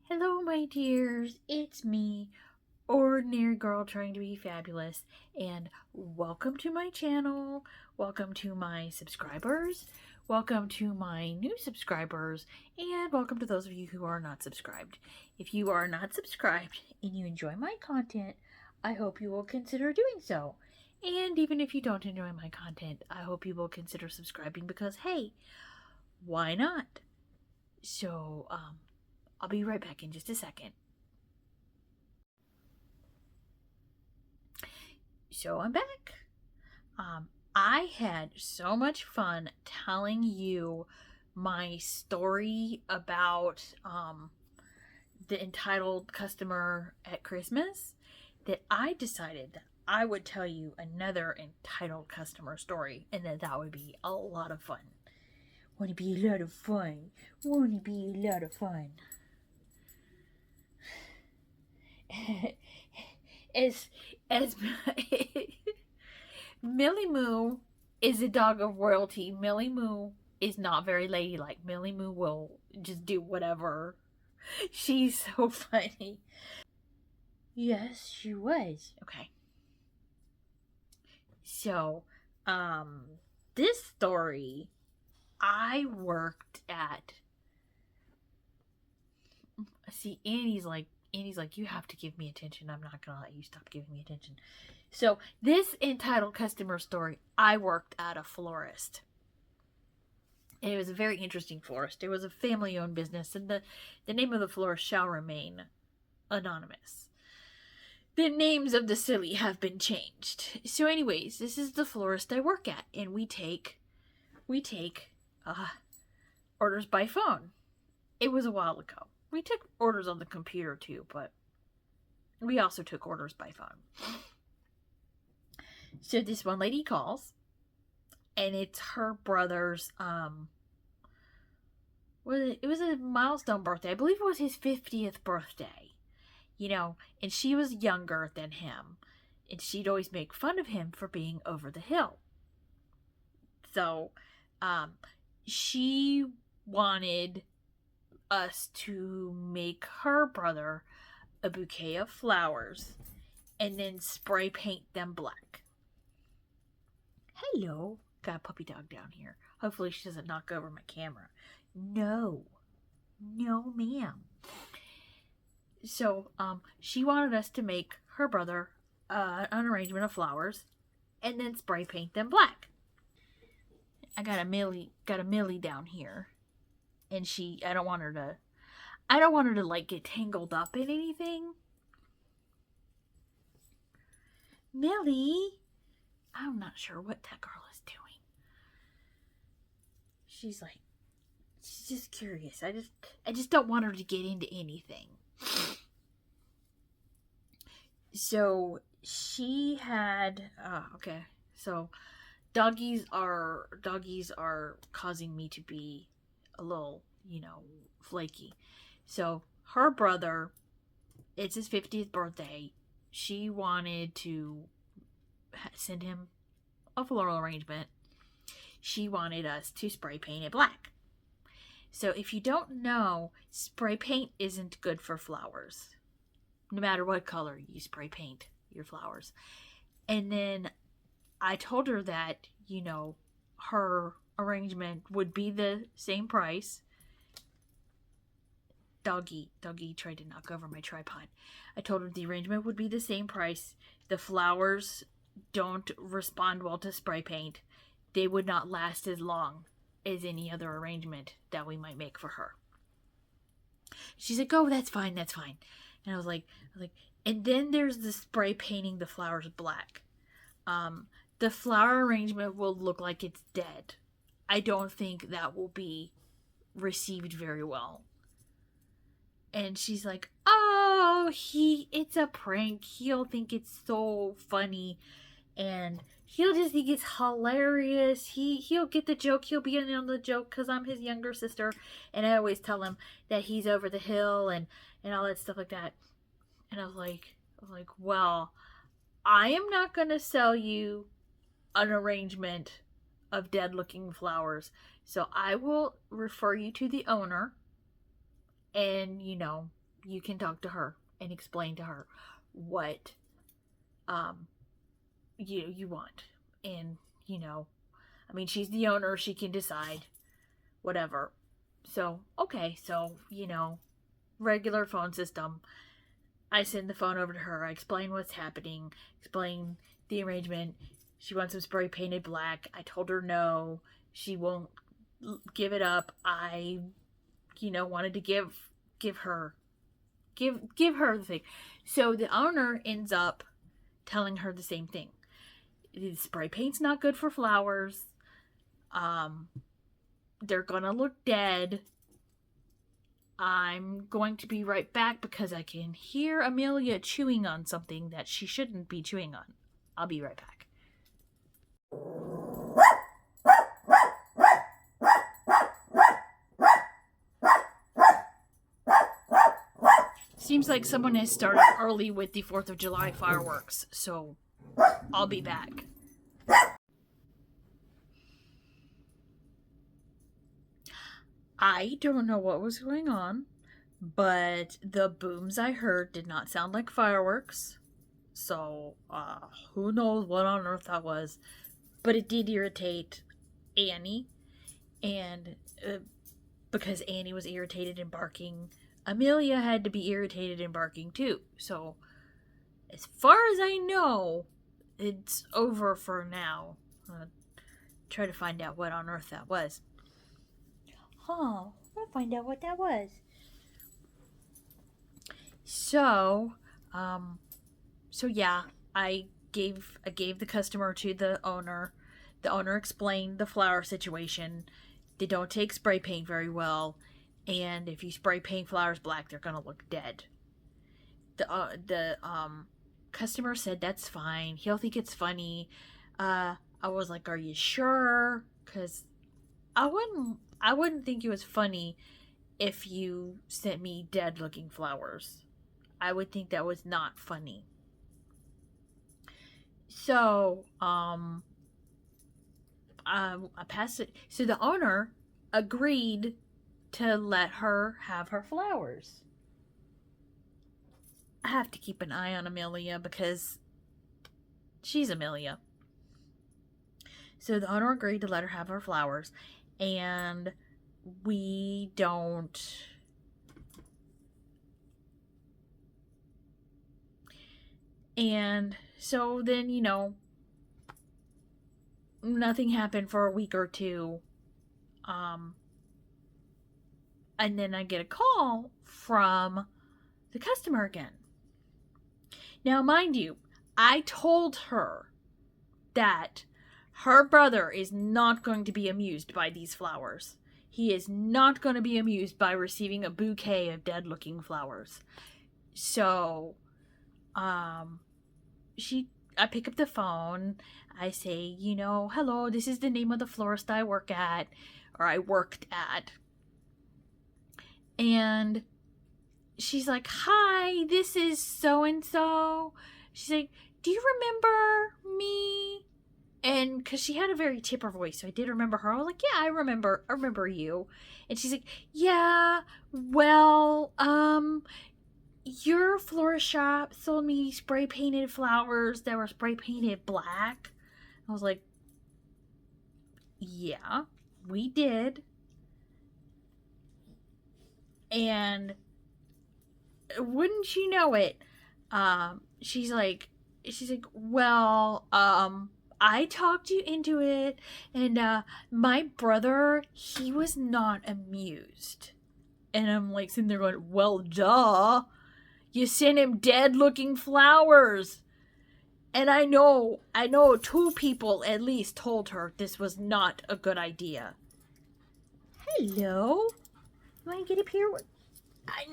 Hello, my dears. It's me, ordinary girl trying to be fabulous, and welcome to my channel. Welcome to my subscribers. Welcome to my new subscribers, and welcome to those of you who are not subscribed. If you are not subscribed and you enjoy my content, I hope you will consider doing so. And even if you don't enjoy my content, I hope you will consider subscribing because, hey, why not? So, I'll be right back in just a second. So I'm back. I had so much fun telling you my story about the entitled customer at Christmas that I decided that I would tell you another entitled customer story, and that would be a lot of fun. Won't it be a lot of fun? Won't it be a lot of fun? as Millie Moo is a dog of royalty. Millie Moo is not very ladylike. Millie Moo will just do whatever. She's so funny. Yes, she was. Okay. So, this story, I worked at. See, Annie's like, you have to give me attention. I'm not gonna let you stop giving me attention. So, this entitled customer story, I worked at a florist. And it was a very interesting florist. It was a family-owned business, and the name of the florist shall remain anonymous. The names of the silly have been changed. So, anyways, this is the florist I work at, and we take orders by phone. It was a while ago. We took orders on the computer too, but we also took orders by phone. So this one lady calls, and it's her brother's it was a milestone birthday. I believe it was his 50th birthday. And she was younger than him, and she'd always make fun of him for being over the hill. So she wanted us to make her brother a bouquet of flowers and then spray paint them black. Hello. Got a puppy dog down here. Hopefully she doesn't knock over my camera. No, ma'am. So, she wanted us to make her brother an arrangement of flowers and then spray paint them black. I got a Millie down here, and I don't want her to like get tangled up in anything. Millie, I'm not sure what that girl is doing. She's just curious. I just don't want her to get into anything. So she had okay. So doggies are causing me to be a little, flaky. So her brother, it's his 50th birthday. She wanted to send him a floral arrangement. She wanted us to spray paint it black. So if you don't know, spray paint isn't good for flowers. No matter what color you spray paint your flowers. And then I told her that, her arrangement would be the same price. Doggy tried to knock over my tripod. I told her the arrangement would be the same price. The flowers don't respond well to spray paint. They would not last as long as any other arrangement that we might make for her. She's like, oh, that's fine. And I was like, and then there's the spray painting the flowers black. The flower arrangement will look like it's dead. I don't think that will be received very well. And she's like, oh, it's a prank. He'll think it's so funny. And he'll just think it's hilarious. He'll get the joke. He'll be in on the joke because I'm his younger sister. And I always tell him that he's over the hill and all that stuff like that. And I was like, well, I am not going to sell you an arrangement of dead looking flowers. So I will refer you to the owner and, you can talk to her and explain to her what you want. And, I mean, she's the owner, she can decide whatever. So, okay, so, regular phone system. I send the phone over to her. I explain what's happening, explain the arrangement. She wants them spray painted black. I told her no. She won't give it up. I, wanted to give her the thing. So the owner ends up telling her the same thing. The spray paint's not good for flowers. They're gonna look dead. I'm going to be right back because I can hear Amelia chewing on something that she shouldn't be chewing on. I'll be right back. Seems like someone has started early with the 4th of July fireworks, so I'll be back. I don't know what was going on, but the booms I heard did not sound like fireworks. So, who knows what on earth that was. But it did irritate Annie. And because Annie was irritated and barking, Amelia had to be irritated and barking too. So, as far as I know, it's over for now. Try to find out what on earth that was. I'll find out what that was. So yeah, I gave the customer to the owner. The owner explained the flower situation. They don't take spray paint very well, and if you spray paint flowers black, they're gonna look dead. The customer said that's fine. He'll think it's funny. I was like, "Are you sure?" Because I wouldn't think it was funny if you sent me dead-looking flowers. I would think that was not funny. So, I passed it. So the owner agreed to let her have her flowers. I have to keep an eye on Amelia because she's Amelia. So the owner agreed to let her have her flowers, and we don't... And so then, nothing happened for a week or two. And then I get a call from the customer again. Now, mind you, I told her that her brother is not going to be amused by these flowers. He is not going to be amused by receiving a bouquet of dead-looking flowers. So, I pick up the phone. I say, hello, this is the name of the florist I worked at. And she's like, hi, this is so-and-so. She's like, do you remember me? And because she had a very chipper voice, so I did remember her. I was like, yeah, I remember you. And she's like, yeah, well, your florist shop sold me spray painted flowers that were spray painted black. I was like, yeah, we did. And wouldn't you know it, she's like, well, I talked you into it, and my brother, he was not amused. And I'm like sitting there going, well, duh. You sent him dead-looking flowers. And I know 2 people at least told her this was not a good idea. Hello? You want to get up here? I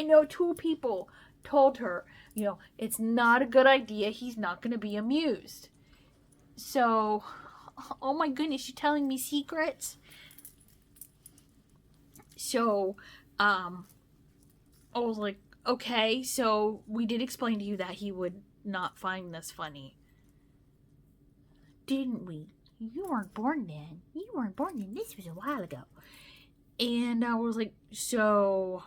know 2 people told her, it's not a good idea. He's not going to be amused. So, oh my goodness, you're telling me secrets? So, I was like, okay, so we did explain to you that he would not find this funny. Didn't we? You weren't born then. This was a while ago. And I was like, so,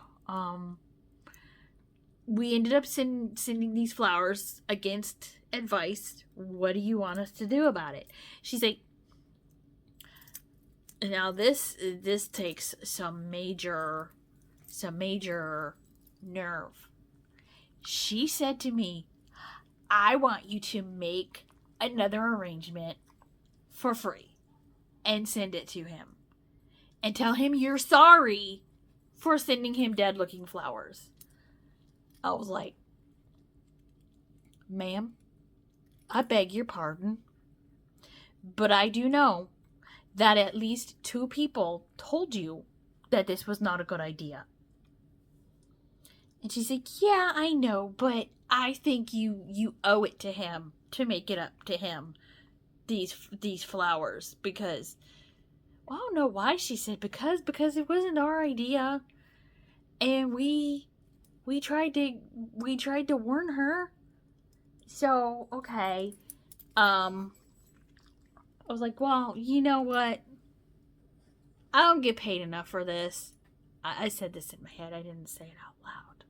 we ended up sending these flowers against advice. What do you want us to do about it? She's like, now this takes some major nerve. She said to me, I want you to make another arrangement for free and send it to him and tell him you're sorry for sending him dead looking flowers. I was like, ma'am, I beg your pardon, but I do know that at least 2 people told you that this was not a good idea. And she's like, yeah, I know, but I think you owe it to him to make it up to him, these flowers, because, well, I don't know why she said because it wasn't our idea, and we tried to warn her. So, okay. I was like, well, you know what? I don't get paid enough for this. I said this in my head. I didn't say it out loud.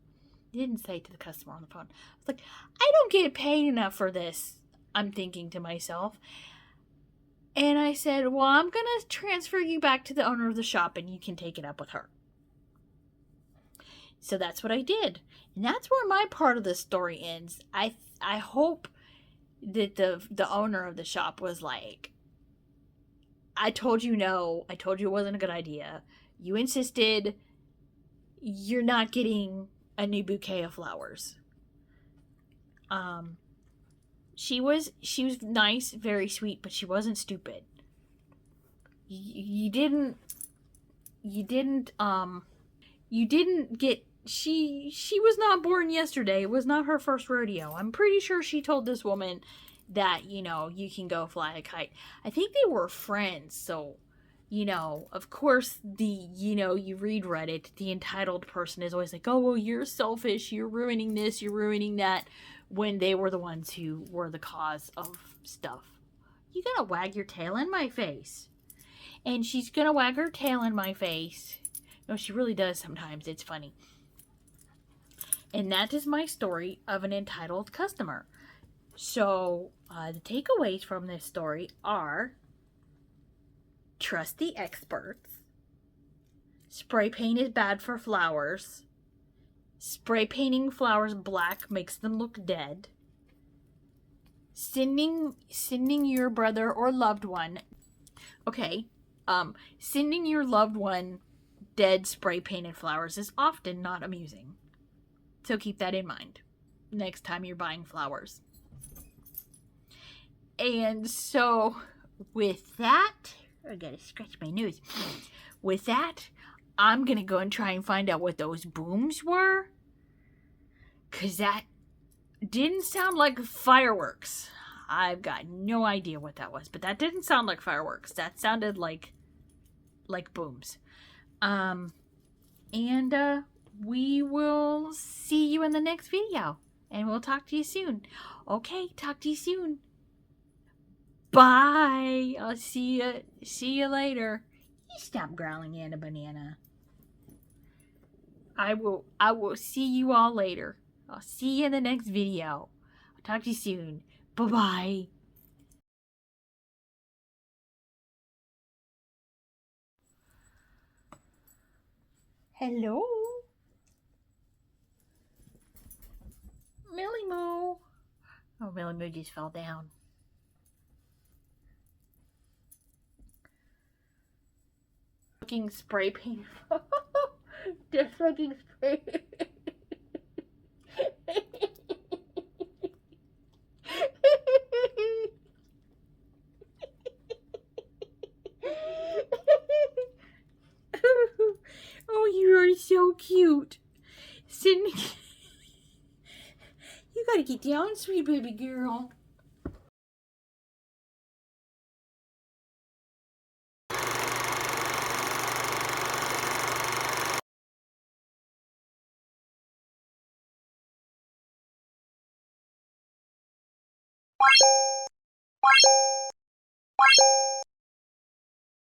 I didn't say it to the customer on the phone. I was like, I don't get paid enough for this. I'm thinking to myself. And I said, well, I'm going to transfer you back to the owner of the shop and you can take it up with her. So that's what I did. And that's where my part of the story ends. I hope that the owner of the shop was like, I told you no. I told you it wasn't a good idea. You insisted. You're not getting a new bouquet of flowers. She was nice, very sweet, but she wasn't stupid. You didn't get, she was not born yesterday. It was not her first rodeo. I'm pretty sure she told this woman that, you can go fly a kite. I think they were friends, so, of course, you read Reddit, the entitled person is always like, oh, well, you're selfish, you're ruining this, you're ruining that, when they were the ones who were the cause of stuff. You gonna wag your tail in my face. And she's gonna wag her tail in my face. No, she really does sometimes. It's funny. And that is my story of an entitled customer. So, the takeaways from this story are: trust the experts. Spray paint is bad for flowers. Spray painting flowers black makes them look dead. Sending your brother or loved one. Okay. Sending your loved one dead spray painted flowers is often not amusing. So keep that in mind next time you're buying flowers. And so, with that, I gotta scratch my nose. With that, I'm gonna go and try and find out what those booms were. 'Cause that didn't sound like fireworks. I've got no idea what that was, but that didn't sound like fireworks. That sounded like booms. And we will see you in the next video. And we'll talk to you soon. Okay, talk to you soon. Bye. I'll see you later. You stop growling, Anna Banana. I will see you all later. I'll see you in the next video. I'll talk to you soon. Bye-bye. Hello? Millie Moo. Oh, Millie Moo just fell down. Fucking spray paint. Just fucking spray. Oh, you are so cute. Sydney, you gotta get down, sweet baby girl.